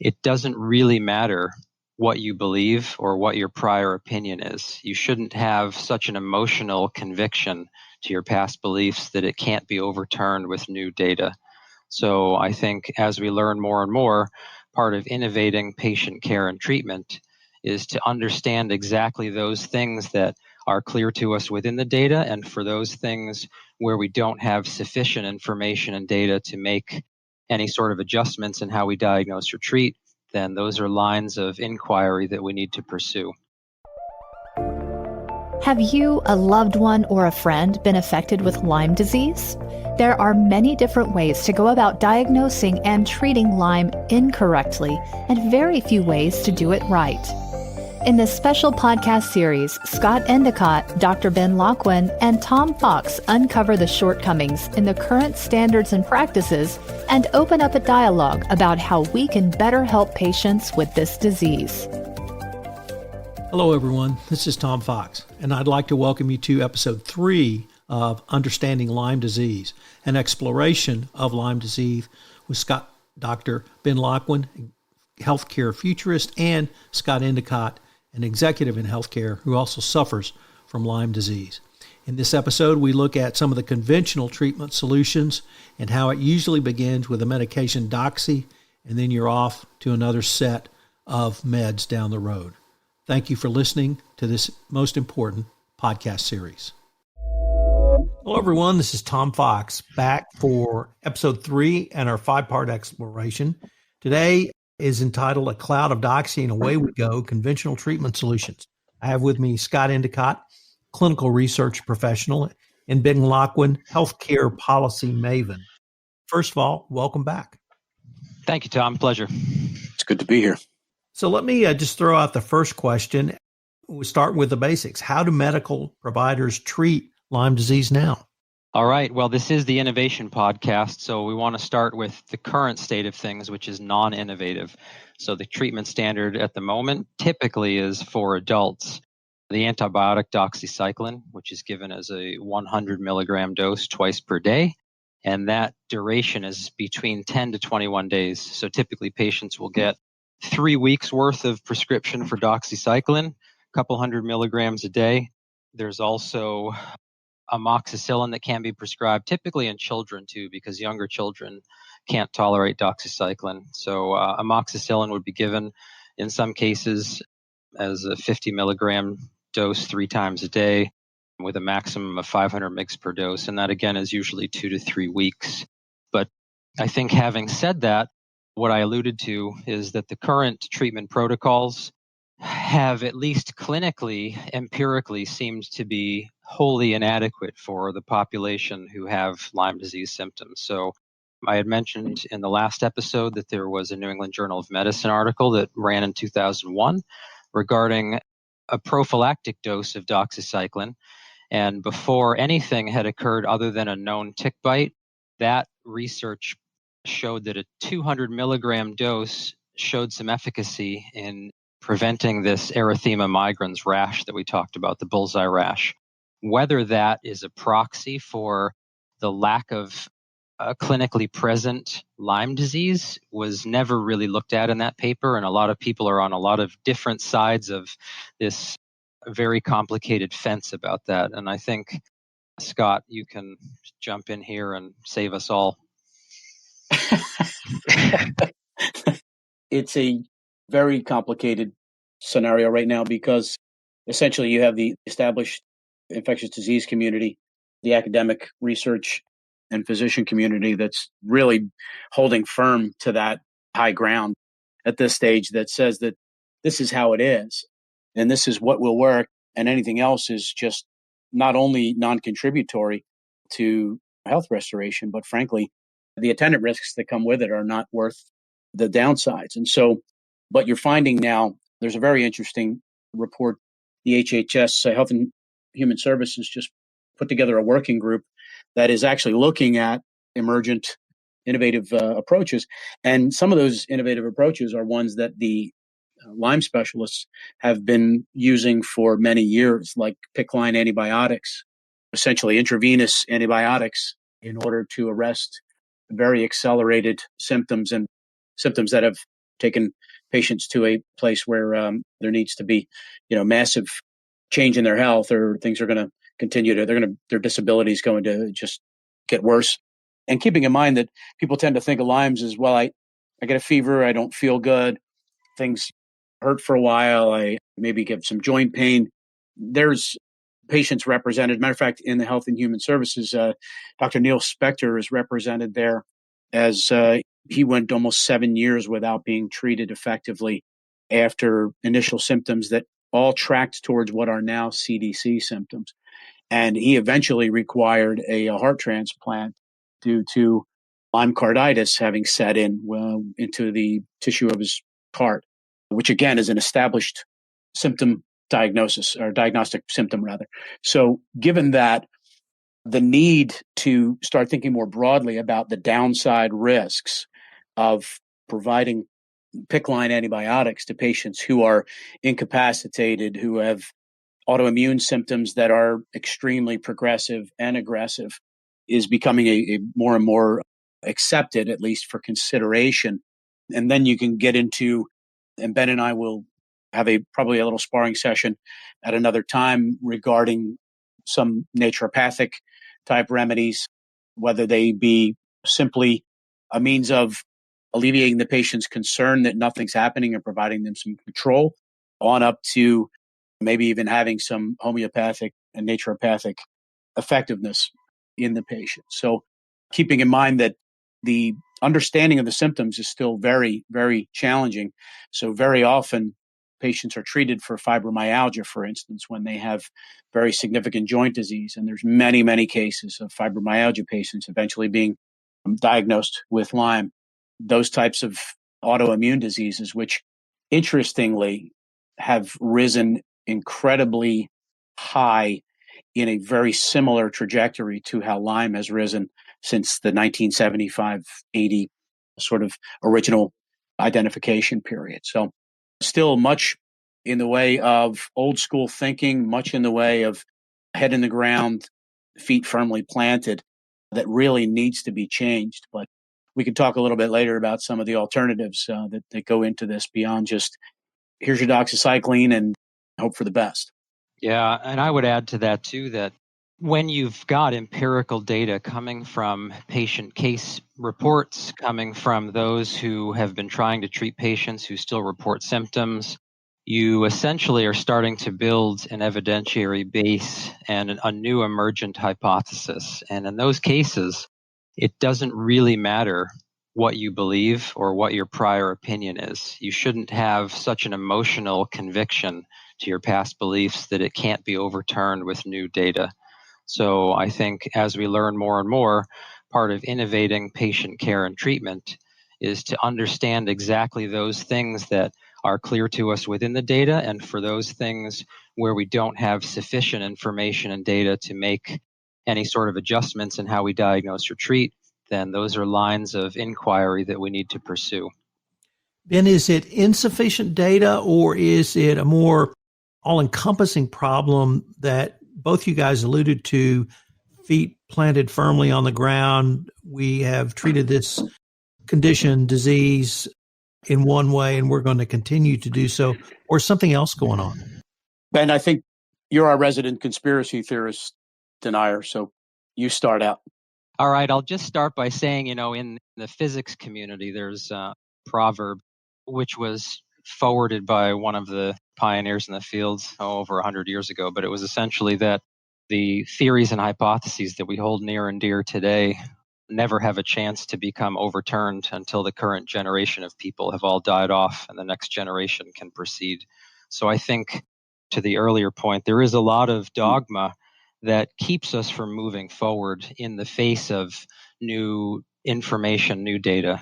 it doesn't really matter what you believe or what your prior opinion is. You shouldn't have such an emotional conviction to your past beliefs that it can't be overturned with new data. So I think as we learn more and more, part of innovating patient care and treatment is to understand exactly those things that are clear to us within the data, and for those things where we don't have sufficient information and data to make any sort of adjustments in how we diagnose or treat, then those are lines of inquiry that we need to pursue. Have you, a loved one, or a friend been affected with Lyme disease? There are many different ways to go about diagnosing and treating Lyme incorrectly, and very few ways to do it right. In this special podcast series, Scott Endicott, Dr. Ben Locwin, and Tom Fox uncover the shortcomings in the current standards and practices and open up a dialogue about how we can better help patients with this disease. Hello, everyone. This is Tom Fox, and I'd like to welcome you to episode 3 of Understanding Lyme Disease, an exploration of Lyme disease with Dr. Ben Locwin, healthcare futurist, and Scott Endicott, an executive in healthcare who also suffers from Lyme disease. In this episode, we look at some of the conventional treatment solutions and how it usually begins with a medication doxy, and then you're off to another set of meds down the road. Thank you for listening to this most important podcast series. Hello, everyone. This is Tom Fox back for episode 3 and our 5-part exploration. Today is entitled A Cloud of Doxy and Away We Go, Conventional Treatment Solutions. I have with me Scott Endicott, clinical research professional, and Ben Locwin, healthcare policy maven. First of all, welcome back. Thank you, Tom. Pleasure. It's good to be here. So let me just throw out the first question. We'll start with the basics. How do medical providers treat Lyme disease now? All right. Well, this is the Innovation Podcast, so we want to start with the current state of things, which is non-innovative. So the treatment standard at the moment typically is for adults. The antibiotic doxycycline, which is given as a 100 milligram dose twice per day, and that duration is between 10 to 21 days. So typically patients will get 3 weeks worth of prescription for doxycycline, a couple hundred milligrams a day. There's also amoxicillin that can be prescribed, typically in children too, because younger children can't tolerate doxycycline. So amoxicillin would be given in some cases as a 50 milligram dose 3 times a day with a maximum of 500 mg per dose. And that again is usually 2 to 3 weeks. But I think having said that, what I alluded to is that the current treatment protocols have, at least clinically, empirically, seemed to be wholly inadequate for the population who have Lyme disease symptoms. So I had mentioned in the last episode that there was a New England Journal of Medicine article that ran in 2001 regarding a prophylactic dose of doxycycline. And before anything had occurred other than a known tick bite, that research showed that a 200 milligram dose showed some efficacy in preventing this erythema migrans rash that we talked about, the bullseye rash. Whether that is a proxy for the lack of clinically present Lyme disease was never really looked at in that paper, and a lot of people are on a lot of different sides of this very complicated fence about that. And I think, Scott, you can jump in here and save us all. It's a very complicated scenario right now because essentially you have the established infectious disease community, the academic research and physician community that's really holding firm to that high ground at this stage that says that this is how it is and this is what will work, and anything else is just not only non-contributory to health restoration, but frankly, the attendant risks that come with it are not worth the downsides. And so, but you're finding now, there's a very interesting report. The HHS, Health and Human Services, just put together a working group that is actually looking at emergent innovative approaches. And some of those innovative approaches are ones that the Lyme specialists have been using for many years, like PICC line antibiotics, essentially intravenous antibiotics in order to arrest very accelerated symptoms and symptoms that have taking patients to a place where there needs to be, massive change in their health, or things are going to continue to, their disability is going to just get worse. And keeping in mind that people tend to think of Lyme's as, well, I get a fever, I don't feel good, things hurt for a while, I maybe get some joint pain. There's patients represented. Matter of fact, in the Health and Human Services, Dr. Neil Spector is represented there, as he went almost 7 years without being treated effectively after initial symptoms that all tracked towards what are now CDC symptoms. And he eventually required a heart transplant due to Lyme carditis having set in into the tissue of his heart, which again is an established symptom diagnosis, or diagnostic symptom rather. So given that, the need to start thinking more broadly about the downside risks of providing PICC line antibiotics to patients who are incapacitated, who have autoimmune symptoms that are extremely progressive and aggressive, is becoming a more and more accepted, at least for consideration. And then you can get into, and Ben and I will have probably a little sparring session at another time regarding some naturopathic type remedies, whether they be simply a means of alleviating the patient's concern that nothing's happening and providing them some control, on up to maybe even having some homeopathic and naturopathic effectiveness in the patient. So keeping in mind that the understanding of the symptoms is still very, very challenging. So very often patients are treated for fibromyalgia, for instance, when they have very significant joint disease. And there's many, many cases of fibromyalgia patients eventually being diagnosed with Lyme. Those types of autoimmune diseases, which interestingly have risen incredibly high in a very similar trajectory to how Lyme has risen since the 1975-80 sort of original identification period. So still much in the way of old school thinking, much in the way of head in the ground, feet firmly planted, that really needs to be changed. But we could talk a little bit later about some of the alternatives that go into this beyond just, here's your doxycycline and hope for the best. Yeah, and I would add to that too that when you've got empirical data coming from patient case reports, coming from those who have been trying to treat patients who still report symptoms, you essentially are starting to build an evidentiary base and a new emergent hypothesis. And in those cases, it doesn't really matter what you believe or what your prior opinion is. You shouldn't have such an emotional conviction to your past beliefs that it can't be overturned with new data. So I think as we learn more and more, part of innovating patient care and treatment is to understand exactly those things that are clear to us within the data, and for those things where we don't have sufficient information and data to make any sort of adjustments in how we diagnose or treat, then those are lines of inquiry that we need to pursue. Ben, is it insufficient data, or is it a more all-encompassing problem that both you guys alluded to, feet planted firmly on the ground? We have treated this condition, disease, in one way, and we're going to continue to do so, or something else going on? Ben, I think you're our resident conspiracy theorist denier, so you start out. All right, I'll just start by saying, in the physics community, there's a proverb which was forwarded by one of the pioneers in the field over 100 years ago, but it was essentially that the theories and hypotheses that we hold near and dear today never have a chance to become overturned until the current generation of people have all died off and the next generation can proceed. So I think, to the earlier point, there is a lot of dogma that keeps us from moving forward in the face of new information, new data.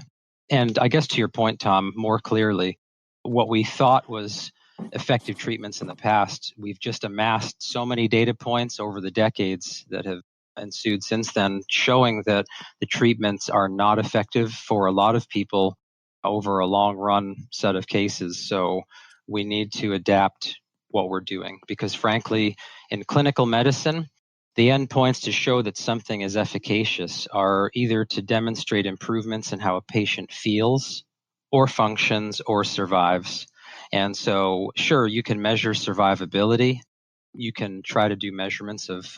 And I guess to your point, Tom, more clearly, what we thought was effective treatments in the past, we've just amassed so many data points over the decades that have ensued since then, showing that the treatments are not effective for a lot of people over a long run set of cases. So we need to adapt what we're doing, because frankly, in clinical medicine, the endpoints to show that something is efficacious are either to demonstrate improvements in how a patient feels or functions or survives. And so, sure, you can measure survivability. You can try to do measurements of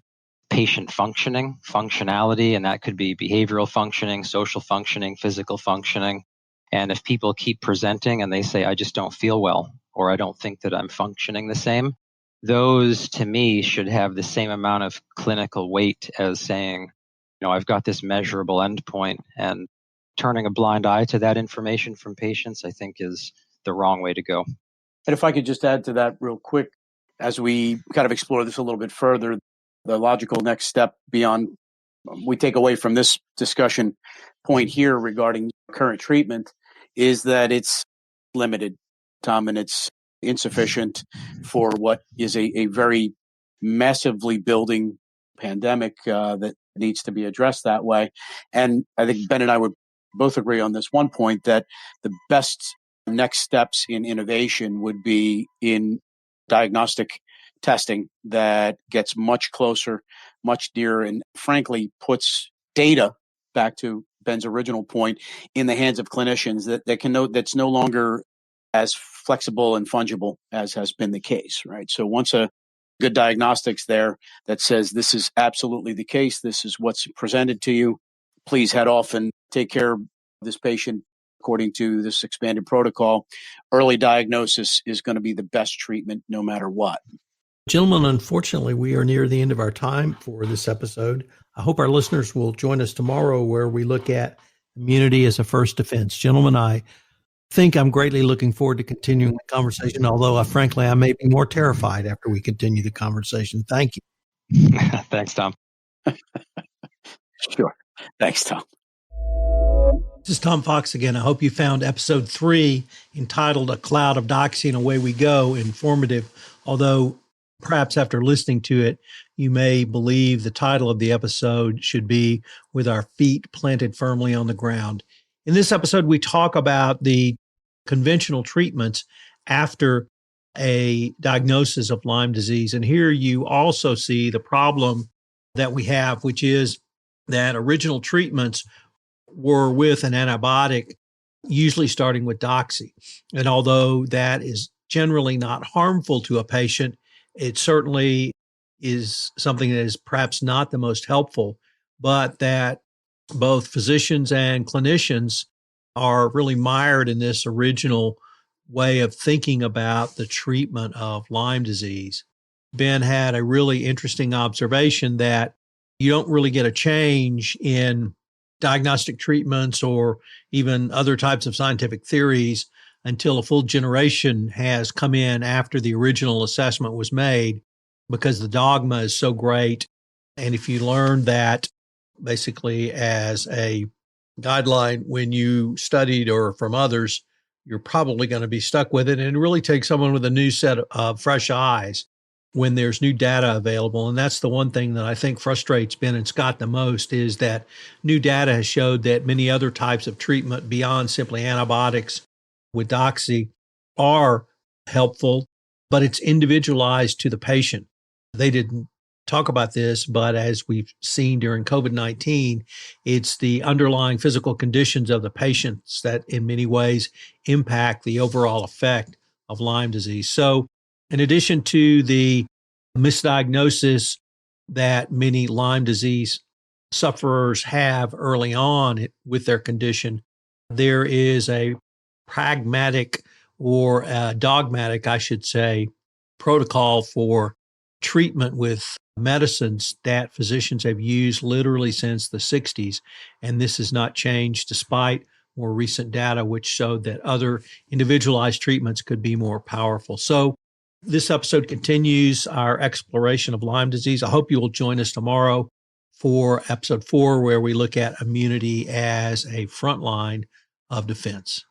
patient functionality, and that could be behavioral functioning, social functioning, physical functioning. And if people keep presenting and they say, I just don't feel well, or I don't think that I'm functioning the same, those to me should have the same amount of clinical weight as saying, I've got this measurable endpoint, and turning a blind eye to that information from patients, I think, is the wrong way to go. And if I could just add to that real quick, as we kind of explore this a little bit further, the logical next step beyond we take away from this discussion point here regarding current treatment is that it's limited, Tom, and it's insufficient for what is a very massively building pandemic that needs to be addressed that way. And I think Ben and I would both agree on this one point, that the best next steps in innovation would be in diagnostic testing that gets much closer, much nearer, and frankly puts data, back to Ben's original point, in the hands of clinicians that can know that's no longer as flexible and fungible as has been the case, right? So once a good diagnostics there that says this is absolutely the case, this is what's presented to you, please head off and take care of this patient according to this expanded protocol. Early diagnosis is going to be the best treatment no matter what. Gentlemen, unfortunately, we are near the end of our time for this episode. I hope our listeners will join us tomorrow where we look at immunity as a first defense. Gentlemen, I think I'm greatly looking forward to continuing the conversation, although frankly, I may be more terrified after we continue the conversation. Thank you. Thanks, Tom. Sure. Thanks, Tom. This is Tom Fox again. I hope you found episode 3, entitled A Cloud of Doxy and Away We Go, informative, although perhaps after listening to it, you may believe the title of the episode should be With Our Feet Planted Firmly on the Ground. In this episode, we talk about the conventional treatments after a diagnosis of Lyme disease. And here you also see the problem that we have, which is that original treatments were with an antibiotic, usually starting with doxy. And although that is generally not harmful to a patient, it certainly is something that is perhaps not the most helpful, but that both physicians and clinicians are really mired in this original way of thinking about the treatment of Lyme disease. Ben had a really interesting observation that you don't really get a change in diagnostic treatments or even other types of scientific theories until a full generation has come in after the original assessment was made, because the dogma is so great. And if you learn that basically as a guideline when you studied or from others, you're probably going to be stuck with it. And it really takes someone with a new set of fresh eyes when there's new data available. And that's the one thing that I think frustrates Ben and Scott the most, is that new data has showed that many other types of treatment beyond simply antibiotics with doxy are helpful, but it's individualized to the patient. They didn't talk about this, but as we've seen during COVID-19, it's the underlying physical conditions of the patients that in many ways impact the overall effect of Lyme disease. So in addition to the misdiagnosis that many Lyme disease sufferers have early on with their condition, there is a pragmatic or dogmatic, I should say, protocol for treatment with medicines that physicians have used literally since the 60s. And this has not changed despite more recent data, which showed that other individualized treatments could be more powerful. So this episode continues our exploration of Lyme disease. I hope you will join us tomorrow for episode 4, where we look at immunity as a front line of defense.